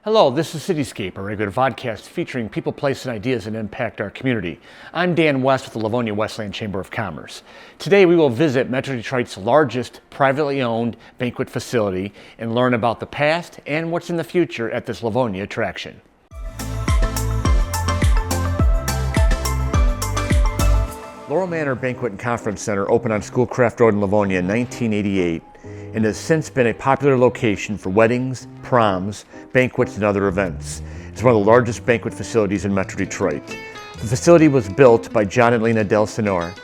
Hello, this is CityScape, a regular podcast featuring people, places, and ideas that impact our community. I'm Dan West with the Livonia Westland Chamber of Commerce. Today we will visit Metro Detroit's largest privately owned banquet facility and learn about the past and what's in the future at this Livonia attraction. Laurel Manor Banquet and Conference Center opened on Schoolcraft Road in Livonia in 1988 and has since been a popular location for weddings, proms, banquets, and other events. It's one of the largest banquet facilities in Metro Detroit. The facility was built by John and Lena DelSignore,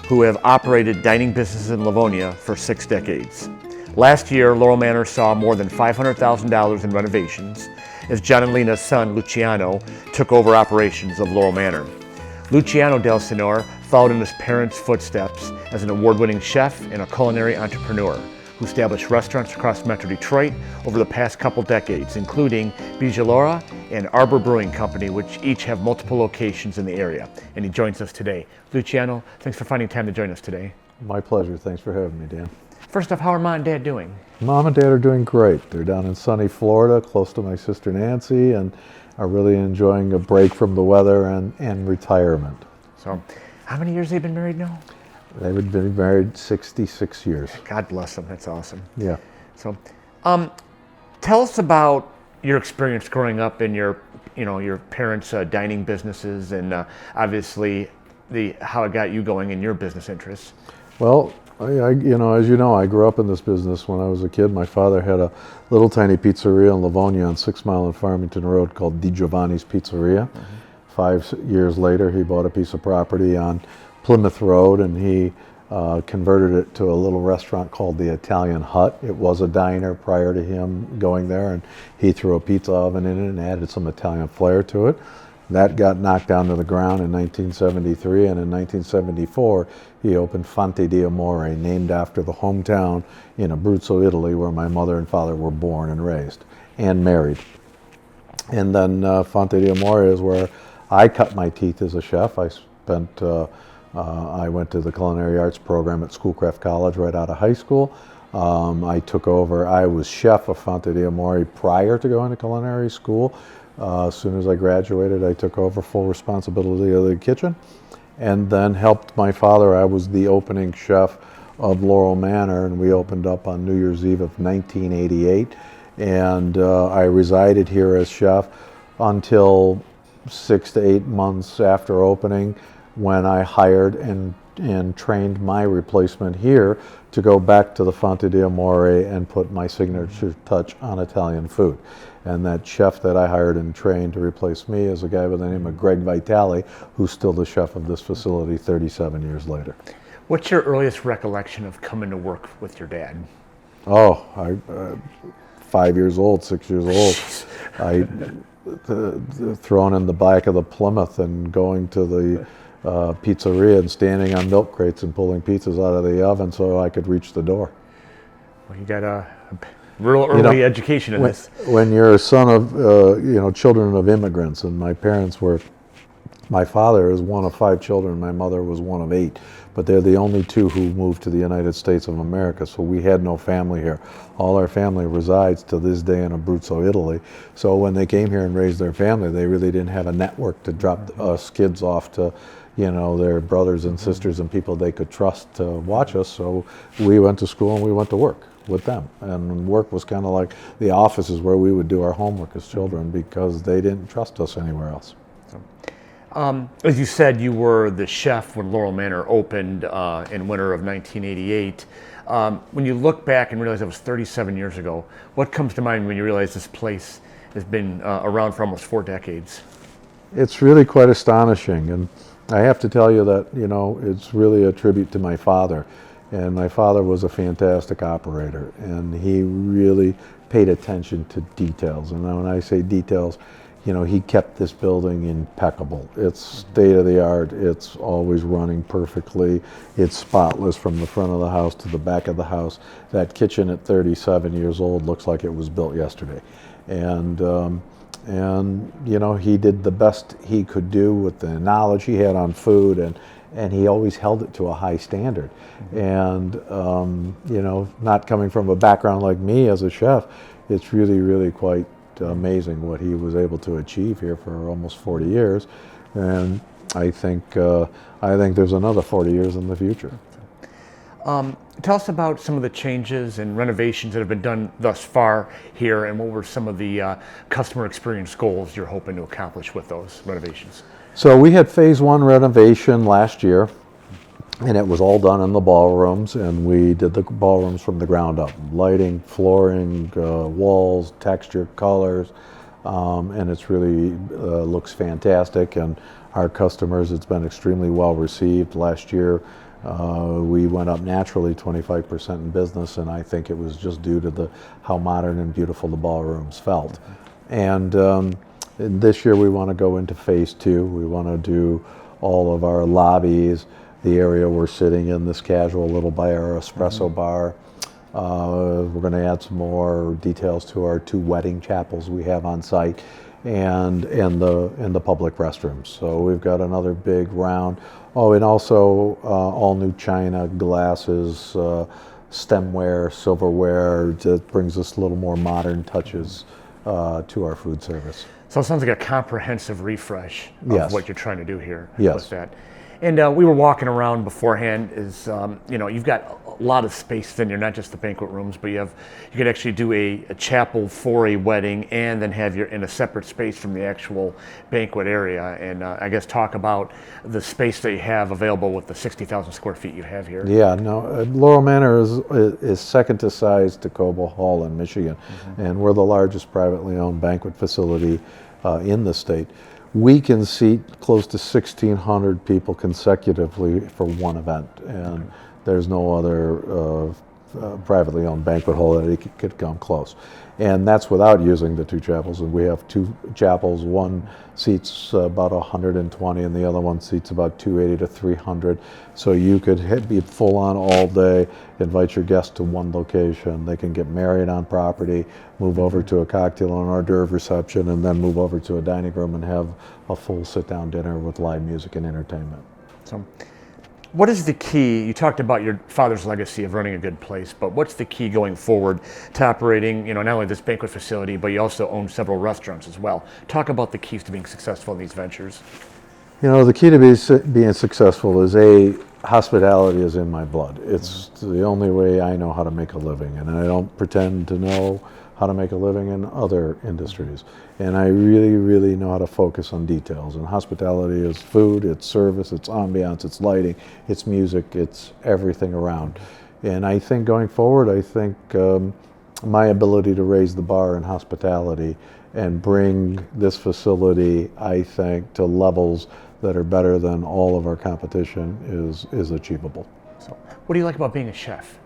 who have operated dining businesses in Livonia for 6 decades. Last year, Laurel Manor saw more than $500,000 in renovations as John and Lena's son, Luciano, took over operations of Laurel Manor. Luciano DelSignore followed in his parents' footsteps as an award-winning chef and a culinary entrepreneur who established restaurants across Metro Detroit over the past couple decades, including Bijolora and Arbor Brewing Company, which each have multiple locations in the area. And he joins us today. Luciano, thanks for finding time to join us today. My pleasure. Thanks for having me, Dan. First off, how are Mom and Dad doing? Mom and Dad are doing great. They're down in sunny Florida, close to my sister Nancy, and are really enjoying a break from the weather and retirement. So, how many years have they been married now? They've been married 66 years. God bless them. That's awesome. Yeah. So, tell us about your experience growing up in your parents' dining businesses, and obviously how it got you going in your business interests. Well, as you know, I grew up in this business when I was a kid. My father had a little tiny pizzeria in Livonia on 6 Mile and Farmington Road called Di Giovanni's Pizzeria. Mm-hmm. 5 years later, he bought a piece of property on Plymouth Road, and he converted it to a little restaurant called the Italian Hut. It was a diner prior to him going there, and he threw a pizza oven in it and added some Italian flair to it. That got knocked down to the ground in 1973, and in 1974 he opened Fonte di Amore, named after the hometown in Abruzzo, Italy, where my mother and father were born and raised and married. And then Fonte di Amore is where I cut my teeth as a chef. I went to the culinary arts program at Schoolcraft College right out of high school. I took over. I was chef of Fonte di Amore prior to going to culinary school. As soon as I graduated, I took over full responsibility of the kitchen and then helped my father. I was the opening chef of Laurel Manor, and we opened up on New Year's Eve of 1988. And I resided here as chef until 6 to 8 months after opening, when I hired and trained my replacement here to go back to the Fonte di Amore and put my signature touch on Italian food. And that chef that I hired and trained to replace me is a guy by the name of Greg Vitale, who's still the chef of this facility 37 years later. What's your earliest recollection of coming to work with your dad? Oh, 5 years old, 6 years old. I thrown in the back of the Plymouth and going to the pizzeria and standing on milk crates and pulling pizzas out of the oven so I could reach the door. Well, you got a real early education in this. When you're a son of, children of immigrants, and my father is one of 5 children, my mother was one of 8, but they're the only 2 who moved to the United States of America, so we had no family here. All our family resides to this day in Abruzzo, Italy. So when they came here and raised their family, they really didn't have a network to drop us kids off to, their brothers and sisters and people they could trust to watch us. So we went to school and we went to work with them. And work was kind of like the offices where we would do our homework as children because they didn't trust us anywhere else. As you said, you were the chef when Laurel Manor opened in winter of 1988. When you look back and realize it was 37 years ago, what comes to mind when you realize this place has been around for almost 4 decades? It's really quite astonishing, and I have to tell you that, it's really a tribute to my father. And my father was a fantastic operator, and he really paid attention to details. And when I say details, he kept this building impeccable. It's state of the art. It's always running perfectly. It's spotless from the front of the house to the back of the house. That kitchen at 37 years old looks like it was built yesterday. And he did the best he could do with the knowledge he had on food, and he always held it to a high standard. And not coming from a background like me as a chef, it's really, really quite amazing what he was able to achieve here for almost 40 years, and I think there's another 40 years in the future. Tell us about some of the changes and renovations that have been done thus far here, and what were some of the customer experience goals you're hoping to accomplish with those renovations? So we had phase 1 renovation last year, and it was all done in the ballrooms, and we did the ballrooms from the ground up. Lighting, flooring, walls, texture, colors, and it's really looks fantastic, and our customers, it's been extremely well received. Last year we went up naturally 25% in business, and I think it was just due to how modern and beautiful the ballrooms felt. And this year we want to go into phase 2. We want to do all of our lobbies, the area we're sitting in, this casual little bar, espresso bar. We're going to add some more details to our 2 wedding chapels we have on site, and the public restrooms. So we've got another big round. Oh, and also all new china, glasses, stemware, silverware. That brings us a little more modern touches to our food service. So it sounds like a comprehensive refresh of Yes. what you're trying to do here Yes. with that. And we were walking around beforehand. You've got a lot of space in here, not just the banquet rooms, but you could actually do a chapel for a wedding, and then have in a separate space from the actual banquet area. And I guess talk about the space that you have available with the 60,000 square feet you have here. Yeah, no, Laurel Manor is second to size to Cobo Hall in Michigan, and we're the largest privately owned banquet facility in the state. We can seat close to 1,600 people consecutively for one event, and there's no other privately owned banquet hall that could come close. And that's without using the 2 chapels. And we have 2 chapels. One seats about 120, and the other one seats about 280 to 300. So you could be full on all day, invite your guests to one location. They can get married on property, move over to a cocktail and hors d'oeuvre reception, and then move over to a dining room and have a full sit-down dinner with live music and entertainment. So, what is the key? You talked about your father's legacy of running a good place, but what's the key going forward to operating, not only this banquet facility, but you also own several restaurants as well. Talk about the keys to being successful in these ventures. The key to being successful is hospitality is in my blood. It's the only way I know how to make a living, and I don't pretend to know how to make a living in other industries. And I really, really know how to focus on details. And hospitality is food, it's service, it's ambiance, it's lighting, it's music, it's everything around. And I think going forward, my ability to raise the bar in hospitality and bring this facility, I think, to levels that are better than all of our competition is achievable. So, what do you like about being a chef?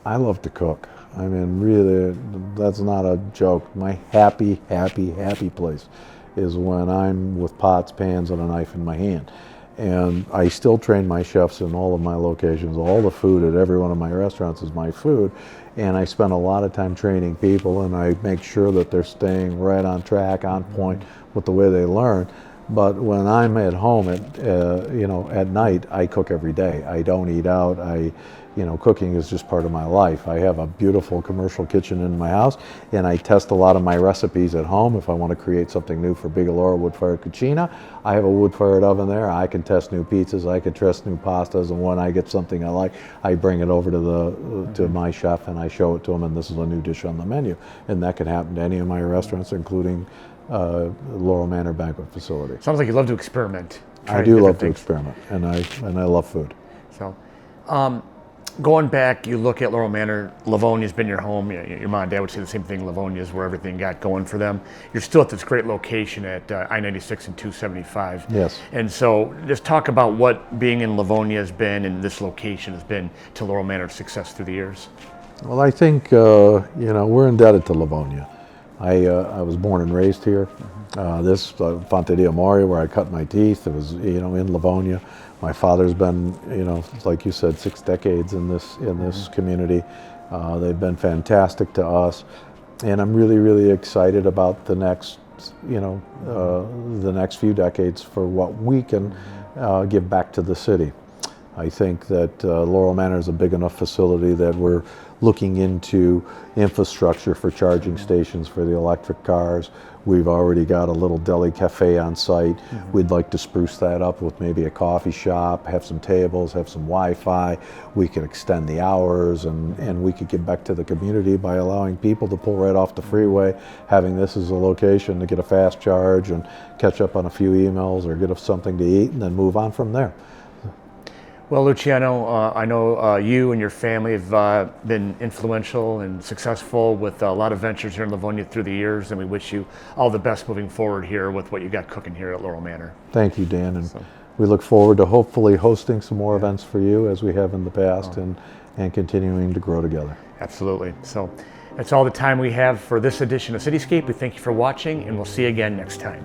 I love to cook. I mean, really, that's not a joke. My happy, happy, happy place is when I'm with pots, pans, and a knife in my hand. And I still train my chefs in all of my locations. All the food at every one of my restaurants is my food. And I spend a lot of time training people, and I make sure that they're staying right on track, on point with the way they learn. But when I'm at home at night, I cook every day. I don't eat out. Cooking is just part of my life. I have a beautiful commercial kitchen in my house, and I test a lot of my recipes at home. If I want to create something new for Bigalora wood-fired cucina, I have a wood-fired oven there. I can test new pizzas. I can test new pastas, and when I get something I like, I bring it over to my chef, and I show it to him, and this is a new dish on the menu. And that can happen to any of my restaurants, including Laurel Manor Banquet Facility. Sounds like you love to experiment. I do love to experiment, and I love food. So, going back, you look at Laurel Manor. Livonia's been your home. Your mom and dad would say the same thing. Livonia is where everything got going for them. You're still at this great location at I-96 and 275. Yes. And so, just talk about what being in Livonia has been, and this location has been to Laurel Manor's success through the years. Well, I think we're indebted to Livonia. I was born and raised here. This Fonte di Amore, where I cut my teeth, it was in Livonia. My father's been like you said, 6 decades in this community. They've been fantastic to us, and I'm really, really excited about the next few decades for what we can give back to the city. I think that Laurel Manor is a big enough facility that we're looking into infrastructure for charging stations for the electric cars. We've already got a little deli cafe on site. We'd like to spruce that up with maybe a coffee shop, have some tables, have some Wi-Fi. We could extend the hours, and we could give back to the community by allowing people to pull right off the freeway, having this as a location to get a fast charge and catch up on a few emails or get us something to eat and then move on from there. Well, Luciano, I know you and your family have been influential and successful with a lot of ventures here in Livonia through the years, and we wish you all the best moving forward here with what you got cooking here at Laurel Manor. Thank you, Dan, and we look forward to hopefully hosting some more events for you as we have in the past, and continuing to grow together. Absolutely. So that's all the time we have for this edition of CityScape. We thank you for watching, and we'll see you again next time.